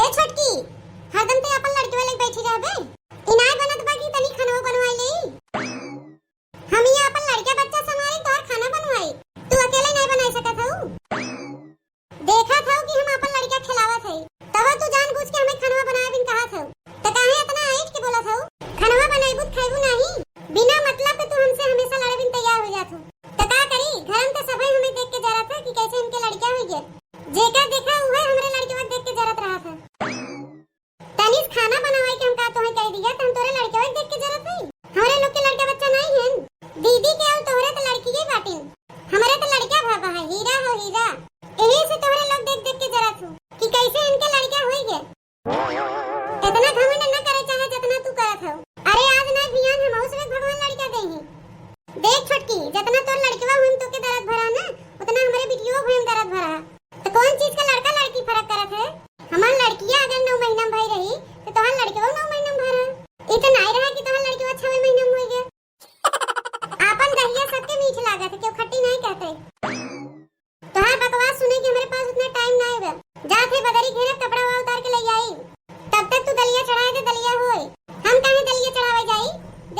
ए छोटकी हरदम ते अपन लड़के वाले बैठी रहबे इनाय बनत बाकी तनी खाना बनवाई ले हम यहाँ अपन लड़का बच्चा संभाली तोहर खाना बनवाई तू अकेले नहीं बनाई सकत हऊ देखा था कि हम अपन लड़का खिलावत हई तब तू जानबूझ के हमें खाना बनाए बिन कहा था त काहे इतना आइट के बोलत हऊ खाना बनाईबू खाइबू नहीं बिना मतलब के तू हमसे हमेशा लड़े बिन तैयार हो जात हऊ त का करी घर में तो सभी हमें देख के जरा था कि कैसे इनके लड़का हो गया जेकर देखा हुआ हमरे लड़के वक्त देख के जरत रहा था तनीस खाना बनावे के हम का तोहे कह दिया त हम तोरे लड़के वक्त देख के जरत हई हमरे लोग के लड़का बच्चा नहीं है दीदी के और तोहरे तो लड़की के बाटिन हमरे तो लड़का भाबा है हीरा हो हीरा एही से तोहरे लोग देख देख के जरत हूं कि कैसे इनके लड़का होई गए इतना घमंड न करे चाहे जितना तू करत हो अरे आज ना बियान हम उसमें भगवान लड़का देही देख छोटकी जितना तोर लड़कवा हम तो के दर्द भरा ना उतना हमरे बिटियो भइम दर्द भरा तो कौन चीज का लड़का लड़की फर्क करत है हमार लड़कियां अगर 9 महीना भई रही तो तोहर लड़कवा 9 महीना भरा ई तो नहीं रहा कि तोहर लड़कवा 6 महीना हो गया आपन दहिया सबके मीठ लागत है क्यों खट्टी नहीं कहते तोहर बकवास सुने कि हमारे पास उतना टाइम नहीं है जाके बदरी घेरे कपड़ा उतार के ले आई तब तक तू दलिया चढ़ाए दे दलिया होए हम काहे दलिया चढ़ावे जाई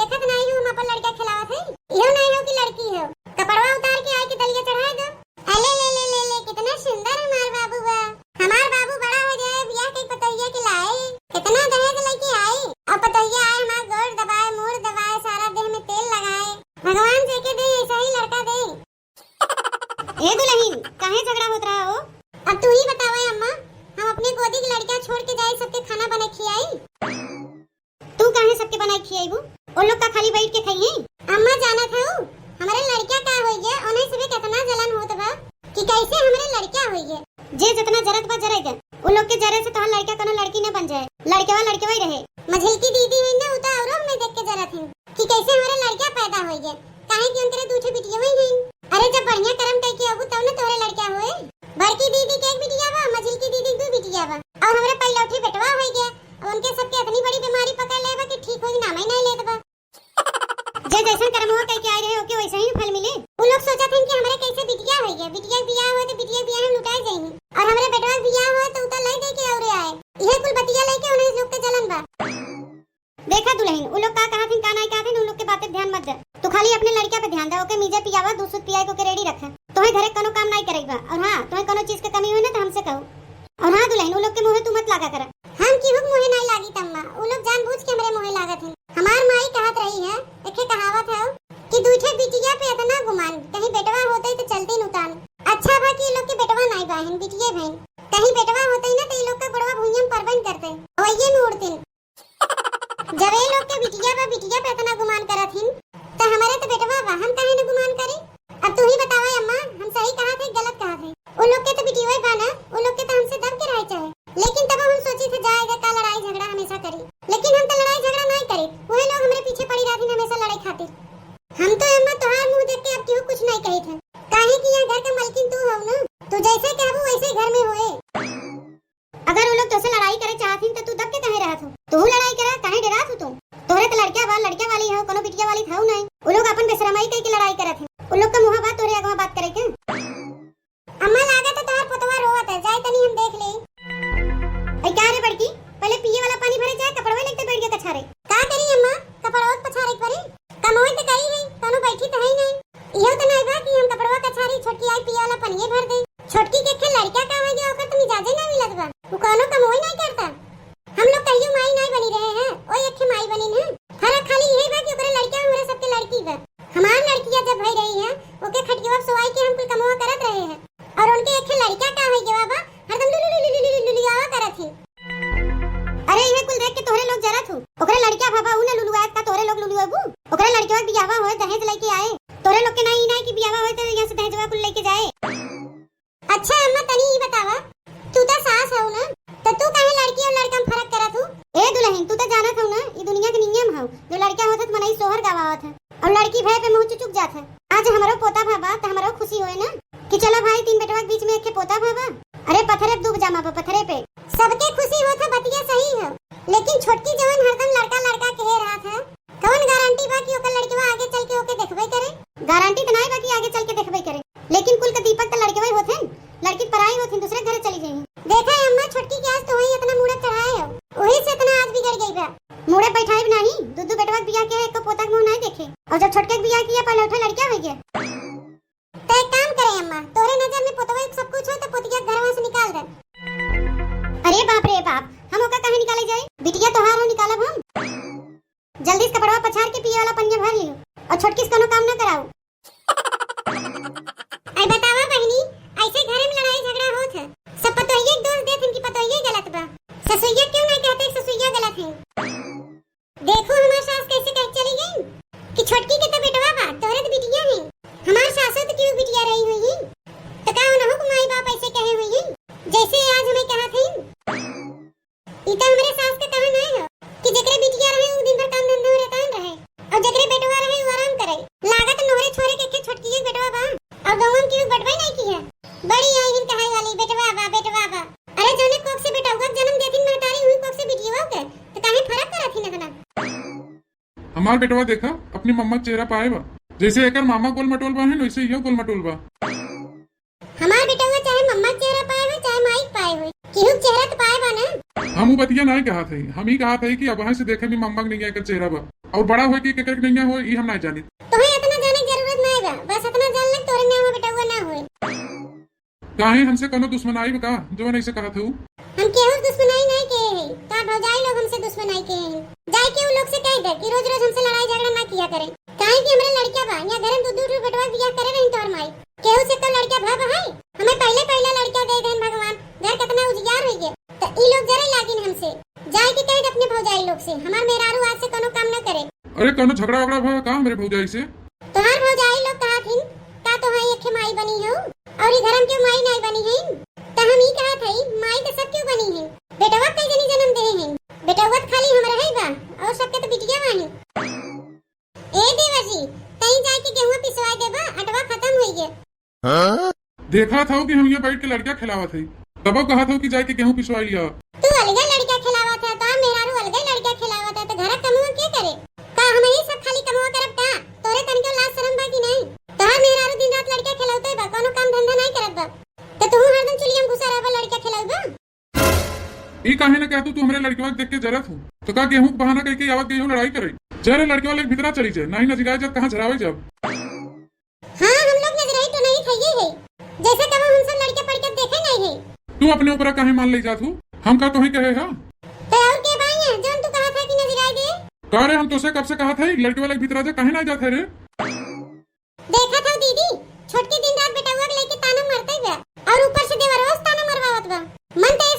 देखत नहीं हो हम अपन लड़का खिलावत है इहो नहीं हो कि लड़की हो कपड़वा उतार के आई के दलिया चढ़ाए दो अले ले ले ले ले कितना सुंदर हमार बाबू बा हमार बाबू बड़ा हो जाए बियाह के पतैया के लाए कितना दहेज लेके आए और पतैया आए हमार गोड़ दबाए मुड़ दबाए सारा देह में तेल लगाए भगवान जी के दे ऐसा ही लड़का दे ए दुल्हन काहे झगड़ा होत रहा हो अब तू ही बतावे अम्मा हम अपने गोदी की लड़का छोड़ के जाए सबके खाना बना खियाई तू काहे सबके बनाई खियाईबू उन लोग का खाली बैठ के खाइए अम्मा जानत हूं हमारे लड़का का होई गया उन्हें से भी कितना जलन होत बा कि कैसे हमारे लड़का होई गया जे जितना जरत बा जरेगा उन लोग के जरे से तोहर लड़का कोनो लड़की न बन जाए लड़केवा ही रहे मझिल की दीदी है ना उता औरो हमें देख के जरत है कि कैसे हमारे लड़का पैदा होई गया काहे कि उनके दूठे बिटिया ही नहीं अरे जब बढ़िया कर्म कह के अबू तब न तोरे लड़का होए बड़की दीदी के एक बिटिया बा मझिल की दीदी दो बिटिया बा और हमरे पहलौठी बेटवा होई गया अब उनके सबके इतनी बड़ी बीमारी पकड़ लेबा कि ठीक होई नाम ही नहीं लेत बा जे जैसन कर्म हो कह के आए रहे ओके वैसे ही फल मिले वो लोग सोचत हैं कि हमरे कैसे बिटिया होई गया बिटिया बियाह होए तो बिटिया बियाह हम लुटाए जाई और हमरे बेटवा बियाह होए तो उता लाई दे के औरे आए इहे कुल बतिया लेके उन्हें लोग के जलन बा देखा दुल्हन वो लोग का कहा थे का नहीं कहा थे उन लोग के बातें ध्यान मत दे तू खाली अपने लड़का पे ध्यान दे ओके मीजे पियावा दूध पियाई को के रेडी रखा तोहे घरे कोनो काम नहीं करेगा और हां तोहे कोनो चीज के कमी होई ना तो हमसे कहो और हां दुल्हन वो लोग के मुंह तू मत लागा कर हम की हुक मुंह नहीं लागी तम्मा वो लोग जानबूझ के हमरे मुंह लागत है हमार माई कहत रही है एके कहावत है कि दूठे बिटिया पे इतना गुमान कहीं बेटवा होते तो चलते नुतान अच्छा बा कि लोग के बेटवा नहीं बहन बिटिया बहन कहीं बेटवा होते ना तो ये लोग का बड़वा भुइयम परबन करते ओये में उड़ते जब ये लोग के बिटिया पे इतना गुमान करत हिन तो हमारे तो बेटवा बा हम काहे न गुमान करी अब तू ही बतावा अम्मा हम सही कहा थे गलत कहा थे उन लोग के तो बिटिया बा ना उन लोग के तो हमसे दब के रह चाहे लेकिन तब हम सोची थे जाएगा का लड़ाई झगड़ा हमेशा करी लेकिन हम तो लड़ाई झगड़ा नहीं करी वही लोग हमारे पीछे पड़ी रहती हमेशा लड़ाई खातिर हम तो अम्मा तोहार मुंह देख के अब क्यों कुछ नहीं कही थे काहे कि यहाँ घर का मालकिन तू हो ना तू जैसे कहबू वैसे घर में होए अगर वो लोग तुझसे लड़ाई करे चाहती तो तू दब के कहे रहत हो तू लड़ाई करा काहे डरात हो तुम तोरे तो लड़का बा लड़का वाली हो कोनो बिटिया वाली थाऊ नहीं वो लोग अपन बेशरमाई कह के लड़ाई करत है उन लोग का मुंह बात तोरे अगवा बात करे के अम्मा लागत है तोहार पुतवा रोवत है जाए तनी हम देख ले ऐ का रे बड़की पहले पिए वाला पानी भरे जाए कपड़वे लेके बैठ गया कछारे का करी अम्मा कपड़वा पछारे परे कमोई तो करी है तनु बैठी तो है नहीं इहो तो नहीं बा कि हम कपड़वा कछारी छोटकी आई पिए वाला पानी भर दे छोटकी के खे लड़का का हो गया ओकर तो मिजाजे ना मिलत बा वो कोनो कमोई नहीं करता हम लोग कहियो माई नहीं बनी रहे हैं ओए अखे माई बनी ना फर्क खाली यही बा कि ओकरे लड़का हमरे सबके लड़की बा हमार लड़कियां जब भई रही है ओके खटिया सोवाई के हम कुल कमवा करत रहे हैं और उनके अखे लड़का का हो गया बा हरदम लुलुलुलुलुलुलुलुआ करत है अरे ये कुल देख के तोरे लोग जरत हो ओकरे लड़का बाबा उ ना लुलुआ का तोरे लोग लुलुआबू ओकरे लड़का बियाहवा होए दहेज लेके आए तोरे लोग के नहीं कि बियाहवा होए तो यहां से दहेजवा कुल लेके जाए अच्छा अम्मा तनी ही बतावा तू तो सास हो ना तो तू काहे लड़की और लड़का में फर्क करत हो ए दुल्हन तू तो जानत हो ना ये दुनिया के नियम हो जो लड़का होत त मनई सोहर गावावत है और लड़की भय पे मुंह चुक जात है आज हमारो पोता भाबा त हमारो खुशी होए ना कि चलो भाई तीन बेटवा के बीच में एक पोता भाबा अरे पत्थरे डूब जामा पत्थरे पे सबके खुशी होत है बतिया सही है लेकिन छोटकी जवान हरदम लड़का लड़का कह रहा था कौन गारंटी बा कि ओकर लड़कवा आगे चल के ओके देखबे करे बाप रे बाप, हम ओका कहे निकाले जाए? बिटिया तोहार हो निकालब हम। जल्दी से कपड़वा पछाड़ के पिए वाला पनिया भर लियो और छोटकी से कोनो काम ना कराओ। आई बतावा बहनी, ऐसे घरे में लड़ाई झगड़ा होत है, सब पतोहिए के दोष देत कि पतोहिए गलत बा। ससुइया क्यों नहीं कहते ससुइया गलत है? देखो हमार सास कैसे कह चली गई कि छोटकी के तो बेटवा बा, तोरे तो बिटिया है। हमार सासो तो क्यों बिटिया रही हुई है? तो का ना हो माई बाप ऐसे कहे हुई है जैसे आज हमें कहा थी। इता हमरे सास का कहना है कि जकरे बिटिया रहे उ दिन भर काम धंधा में रहता रहे और जकरे बेटवा रहे उ आराम करे। लागत नोरे छोरे के छोटकी के बेटवा बा और दोवन की बटवाई नहीं की है। बड़ी आई हिन कहाई वाली बेटवा बा बेटवा बा। अरे जोने कोक से बेटा हुआ जन्म देथिन महतारी हुई कोक से बिटिया हो के तो काहे फर्क करत हिन ना। हमार बेटवा देखा अपनी मम्मा के चेहरा पाए बा, जैसे एकर मामा गोल मटोल बा है वैसे यो गोल मटोल बा। हमार बेटा हुआ चाहे मम्मा के चेहरा पाए हो चाहे माई पाए हो, केहू चेहरा तो पाए बा ना। हम बतिया नहीं कहा थे, हम ही कहा थे कि अब वहाँ से देखे भी मम्मा के नहीं एकर चेहरा बा और बड़ा हो कि केकर के नहीं हो ई हम नहीं जानी। तोहे इतना जाने की जरूरत नहीं बा, बस इतना जान ले तोरे नाम बेटा हुआ ना होए। काहे हमसे कोनो दुश्मनाई बा का जो नहीं से कहा था? हम केहू दुश्मनाई नहीं के है, तो भौजाई लोग हमसे दुश्मनाई के है। जाई के उ लोग से कह दे कि रोज-रोज हमसे लड़ाई झगड़ा ना किया करें। काहे कि हमरे लड़का बा, या घर में दूध बेटवा बियाह करे नहीं तोर माई। केहू से तो लड़का भा है, हमें पहले लड़का दे देन भगवान, घर कितना उजियार होई गे। तो ई लोग जरे लागिन हमसे। जाई के कह दे अपने भौजाई लोग से हमार मेहरारू आज से कोनो काम ना करे। अरे कोनो झगड़ा वगड़ा भा का मेरे भौजाई से? तोहार भौजाई लोग कहा थी का तो है एक माई बनी हो और ई घर में क्यों माई नहीं बनी है? तो हम ही कहा थई माई तो सब क्यों बनी है? बेटवा कई जनी जन्म दे हैं, बेटवा खाली हमरा है बा और सबके तो बिटिया बा है। ए देवाजी तई जाके गेहूं पिसवा देबा, अटवा खत्म होई गे। हां देखा था कि हम ये बैठ के लड़का खिलावा थे, तब कहा था कि जाके गेहूं पिसवा लिया। तू अलग लड़का खिलावा था तो मेहरारू अलग लड़का खिलावा था, तो घर कमवा के करे का? हम ही सब खाली कमवा करब का? तोरे तनके लाज शरम बा कि नहीं? तोहार मेहरारू दिन रात लड़का खिलावते बा, कोनो काम धंधा नहीं करत बा, तो तू हरदम चुलियम घुसा रहबा लड़का खिलावबा। ई काहे न कहतू तू हमरे लड़केवा देख के जरत हूं तो का गेहूं के बहाना कह के आवत गेहूं लड़ाई करे। जरे लड़के वाले भीतरा चली जाए नहीं न जिगाए जब कहां झरावे जब। हां हम लोग नजराई तो नहीं खाइए है, जैसे कब हम सब लड़के पढ़ के देखे नहीं है। तू अपने ऊपर काहे मान ले जात हूं? हम का तो ही कहे हां तो और के भाई है जोन तू कहा था कि नजराई दे? का रे हम तो से कब से कहा था लड़के वाले भीतरा जा काहे नहीं जाते रे? देखा था दीदी छोटकी दिन रात बेटा हुआ के लेके ताना मारता ही बा और ऊपर से देवर रोज ताना मरवावत बा। मन तो